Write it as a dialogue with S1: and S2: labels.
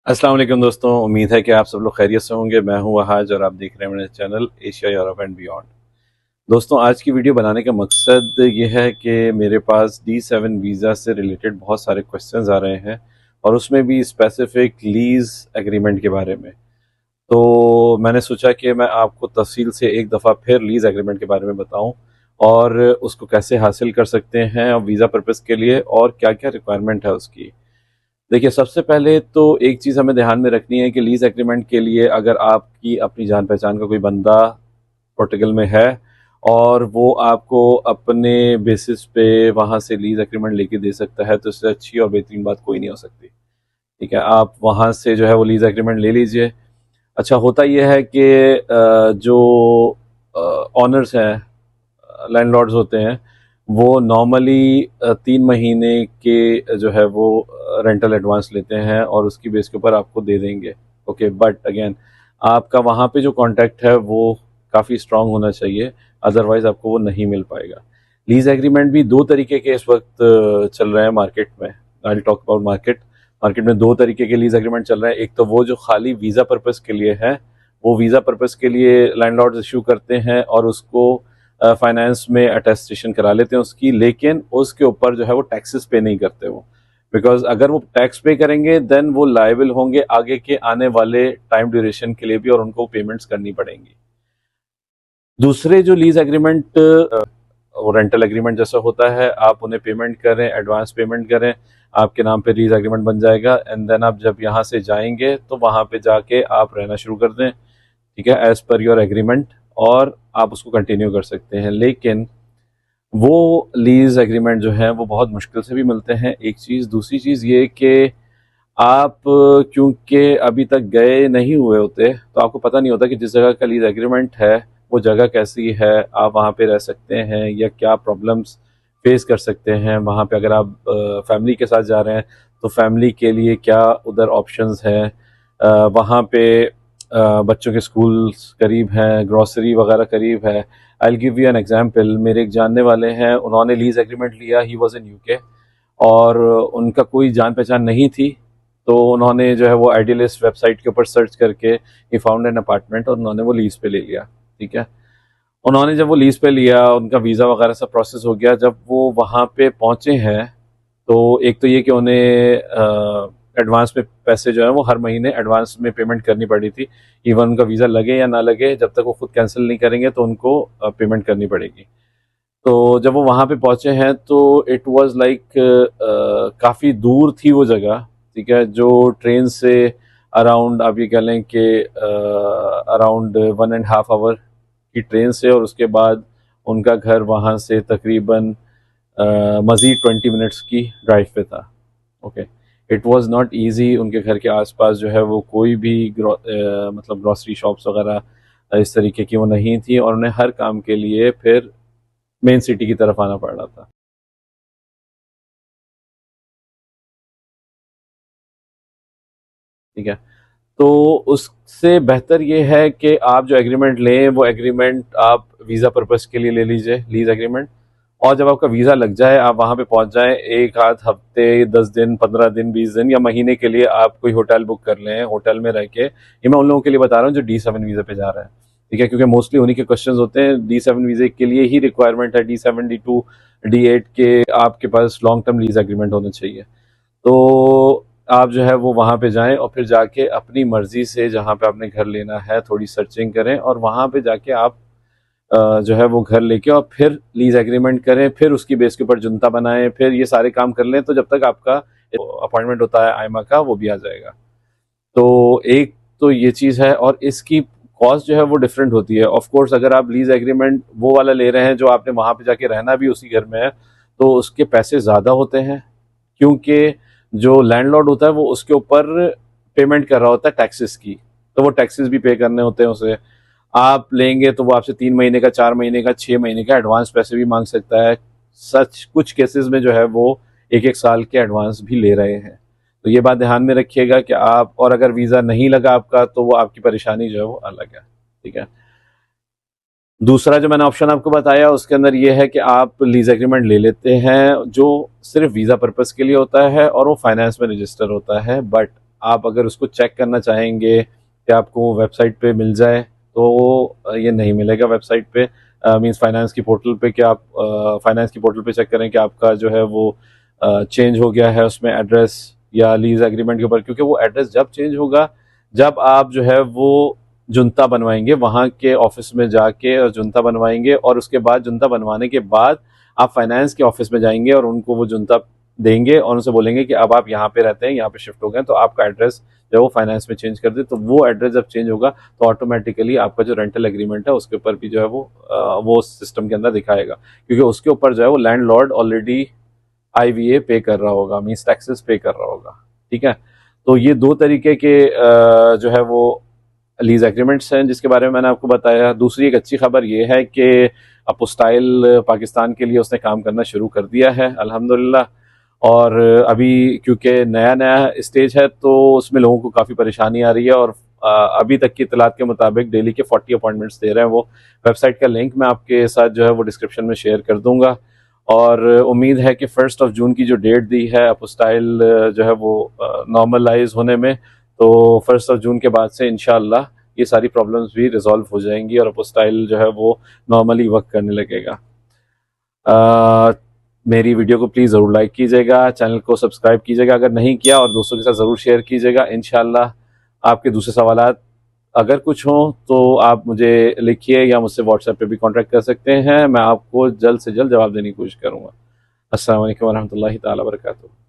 S1: अस्सलाम वालेकुम दोस्तों, उम्मीद है कि आप सब लोग खैरियत से होंगे। मैं हूं वहाज और आप देख रहे हैं मेरा channel Asia Europe and beyond. दोस्तों, आज की वीडियो बनाने का मकसद ये है कि मेरे पास D7 वीज़ा से रिलेटेड बहुत सारे क्वेश्चंस आ रहे हैं और उसमें भी स्पेसिफिक लीज़ एग्रीमेंट के बारे में। तो मैंने सोचा कि मैं आपको तफसील से एक दफ़ा फिर लीज़ एग्रीमेंट के बारे में बताऊं और उसको कैसे हासिल कर सकते हैं और वीज़ा पर्पज़ के लिए और क्या क्या रिक्वायरमेंट है उसकी। देखिए, सबसे पहले तो एक चीज़ हमें ध्यान में रखनी है कि लीज़ एग्रीमेंट के लिए अगर आपकी अपनी जान पहचान का कोई बंदा पोर्टुगल में है और वो आपको अपने बेसिस पे वहाँ से लीज़ एग्रीमेंट लेके दे सकता है, तो इससे अच्छी और बेहतरीन बात कोई नहीं हो सकती। ठीक है, आप वहाँ से जो है वो लीज़ एग्रीमेंट ले लीजिए। अच्छा, होता यह है कि जो ऑनर्स हैं, लैंडलॉर्ड्स होते हैं, वो नॉर्मली 3 महीने के जो है वो रेंटल एडवांस लेते हैं और उसकी बेस के ऊपर आपको दे देंगे। ओके, बट अगेन आपका वहाँ पे जो कॉन्टैक्ट है वो काफ़ी स्ट्रांग होना चाहिए, अदरवाइज आपको वो नहीं मिल पाएगा। लीज एग्रीमेंट भी दो तरीके के इस वक्त चल रहे हैं मार्केट में। I talk about market. Market में दो तरीके के लीज एग्रीमेंट चल रहे हैं। एक तो वो जो खाली वीज़ा पर्पज़ के लिए है, वो वीज़ा पर्पज़ के लिए लैंडलॉर्ड्स इशू करते हैं और उसको फाइनेंस में अटेस्टेशन करा लेते हैं उसकी, लेकिन उसके ऊपर जो है वो टैक्सेस पे नहीं करते वो। बिकॉज अगर वो टैक्स पे करेंगे देन वो लायबल होंगे आगे के आने वाले टाइम ड्यूरेशन के लिए भी और उनको पेमेंट्स करनी पड़ेंगी। दूसरे जो लीज एग्रीमेंट वो रेंटल एग्रीमेंट जैसा होता है, आप उन्हें पेमेंट करें, एडवांस पेमेंट करें, आपके नाम पे लीज एग्रीमेंट बन जाएगा एंड देन आप जब यहाँ से जाएंगे तो वहाँ पे जाके आप रहना शुरू कर दें, ठीक है, एज पर योर एग्रीमेंट, और आप उसको कंटिन्यू कर सकते हैं। लेकिन वो लीज एग्रीमेंट जो है वो बहुत मुश्किल से भी मिलते हैं, एक चीज़। दूसरी चीज़ ये कि आप क्योंकि अभी तक गए नहीं हुए होते तो आपको पता नहीं होता कि जिस जगह का लीज एग्रीमेंट है वो जगह कैसी है, आप वहाँ पे रह सकते हैं या क्या प्रॉब्लम्स फेस कर सकते हैं वहाँ पे। अगर आप फैमिली के साथ जा रहे हैं तो फैमिली के लिए क्या उधर ऑप्शंस हैं, वहाँ पे बच्चों के स्कूल करीब हैं, ग्रॉसरी वगैरह करीब है। I give you an example. मेरे एक जानने वाले हैं, उन्होंने लीज एग्रीमेंट लिया, ही वाज इन यूके, और उनका कोई जान पहचान नहीं थी, तो उन्होंने जो है वो आइडियलिस्ट वेबसाइट के ऊपर सर्च करके ही फाउंड एन अपार्टमेंट और उन्होंने वो लीज पे ले लिया। ठीक है, उन्होंने जब वो लीज पे लिया, उनका वीज़ा वगैरह सब प्रोसेस हो गया। जब वो वहाँ पे पहुँचे हैं तो एक तो ये कि उन्हें एडवांस में पैसे जो है वो हर महीने एडवांस में पेमेंट करनी पड़ी थी। इवन उनका वीज़ा लगे या ना लगे, जब तक वो खुद कैंसिल नहीं करेंगे तो उनको पेमेंट करनी पड़ेगी। तो जब वो वहाँ पे पहुँचे हैं तो इट वाज लाइक काफ़ी दूर थी वो जगह। ठीक है, जो ट्रेन से अराउंड आप ये कह लें कि अराउंड 1.5 आवर की ट्रेन से, और उसके बाद उनका घर वहाँ से तकरीबन मज़ीद 20 मिनट्स की ड्राइव पे था। Okay, it was not easy. उनके घर के आसपास जो है वो कोई भी मतलब ग्रॉसरी शॉप्स वगैरह इस तरीके की वो नहीं थी और उन्हें हर काम के लिए फिर मेन सिटी की तरफ आना पड़ रहा था। ठीक है, तो उससे बेहतर ये है कि आप जो एग्रीमेंट लें वो एग्रीमेंट आप वीज़ा पर्पस के लिए ले लीजिए, लीज एग्रीमेंट। और जब आपका वीज़ा लग जाए, आप वहाँ पे पहुँच जाएं, एक आध हफ्ते, 10 दिन, 15 दिन, 20 दिन या महीने के लिए आप कोई होटल बुक कर लें, होटल में रह के। ये मैं उन लोगों के लिए बता रहा हूँ जो D7 वीज़ा पे जा रहा है। ठीक है, क्योंकि मोस्टली उन्हीं के क्वेश्चन होते हैं। D7 वीज़े के लिए ही रिक्वायरमेंट है, D7, D2, D8 के आपके पास लॉन्ग टर्म लीज एग्रीमेंट होना चाहिए। तो आप जो है वो वहाँ पे जाएं और फिर जाके अपनी मर्जी से जहाँ पे आपने घर लेना है थोड़ी सर्चिंग करें और वहाँ पे जाके आप जो है वो घर लेके और फिर लीज एग्रीमेंट करें, फिर उसकी बेस के ऊपर जुनता बनाएं, फिर ये सारे काम कर लें, तो जब तक आपका अपॉइंटमेंट होता है आईमा का वो भी आ जाएगा। तो एक तो ये चीज़ है, और इसकी कॉस्ट जो है वो डिफरेंट होती है। ऑफ कोर्स अगर आप लीज एग्रीमेंट वो वाला ले रहे हैं जो आपने वहाँ पे जाके रहना भी उसी घर में है, तो उसके पैसे ज़्यादा होते हैं, क्योंकि जो लैंडलॉर्ड होता है वो उसके ऊपर पेमेंट कर रहा होता है टैक्सेस की, तो वो टैक्सेस भी पे करने होते हैं उसे। आप लेंगे तो वो आपसे 3 महीने का, 4 महीने का, 6 महीने का एडवांस पैसे भी मांग सकता है। सच कुछ केसेस में जो है वो 1-1 साल के एडवांस भी ले रहे हैं। तो ये बात ध्यान में रखिएगा कि आप, और अगर वीज़ा नहीं लगा आपका तो वो आपकी परेशानी जो है वो अलग है। ठीक है, दूसरा जो मैंने ऑप्शन आपको बताया उसके अंदर ये है कि आप लीज एग्रीमेंट ले लेते हैं जो सिर्फ वीज़ा पर्पस के लिए होता है और वो फाइनेंस में रजिस्टर होता है, बट आप अगर उसको चेक करना चाहेंगे कि आपको वेबसाइट पे मिल जाए तो ये नहीं मिलेगा वेबसाइट पे, मींस फाइनेंस की पोर्टल पे, कि आप फाइनेंस की पोर्टल पे चेक करें कि आपका जो है वो चेंज हो गया है उसमें एड्रेस या लीज एग्रीमेंट के ऊपर, क्योंकि वो एड्रेस जब चेंज होगा जब आप जो है वो जुनता बनवाएंगे वहाँ के ऑफिस में जाके और जुनता बनवाएंगे, और उसके बाद जुनता बनवाने के बाद आप फाइनेंस के ऑफिस में जाएंगे और उनको वो जुनता देंगे और उनसे बोलेंगे कि अब आप यहाँ पे रहते हैं, यहाँ पे शिफ्ट हो गए, तो आपका एड्रेस जब वो फाइनेंस में चेंज कर दे, तो वो एड्रेस जब चेंज होगा तो ऑटोमेटिकली आपका जो रेंटल एग्रीमेंट है उसके ऊपर भी जो है वो सिस्टम के अंदर दिखाएगा, क्योंकि उसके ऊपर जो है वो लैंडलॉर्ड ऑलरेडी आईवीए पे कर रहा होगा, मींस टैक्सेस पे कर रहा होगा। ठीक है, तो ये दो तरीके के जो है वो लीज एग्रीमेंट्स हैं जिसके बारे में मैंने आपको बताया। दूसरी एक अच्छी खबर ये है कि अपोस्टाइल पाकिस्तान के लिए उसने काम करना शुरू कर दिया है अल्हम्दुलिल्लाह, और अभी क्योंकि नया नया स्टेज है तो उसमें लोगों को काफ़ी परेशानी आ रही है, और अभी तक की इतलात के मुताबिक डेली के 40 अपॉइंटमेंट्स दे रहे हैं वो। वेबसाइट का लिंक मैं आपके साथ जो है वो डिस्क्रिप्शन में शेयर कर दूंगा, और उम्मीद है कि 1 जून की जो डेट दी है अपोस्टाइल जो है वो नॉर्मलाइज होने में, तो 1 जून के बाद से इंशाल्लाह ये सारी प्रॉब्लम्स भी रिजॉल्व हो जाएंगी और अपोस्टाइल जो है वो नॉर्मली वर्क करने लगेगा। मेरी वीडियो को प्लीज़ ज़रूर लाइक कीजिएगा, चैनल को सब्सक्राइब कीजिएगा अगर नहीं किया, और दोस्तों के साथ ज़रूर शेयर कीजिएगा। इंशाल्लाह आपके दूसरे सवालात अगर कुछ हों तो आप मुझे लिखिए या मुझसे व्हाट्सएप पे भी कांटेक्ट कर सकते हैं, मैं आपको जल्द से जल्द जवाब देने की कोशिश करूँगा। अस्सलाम वालेकुम वरहमतुल्लाहि ताला बरकातुहू।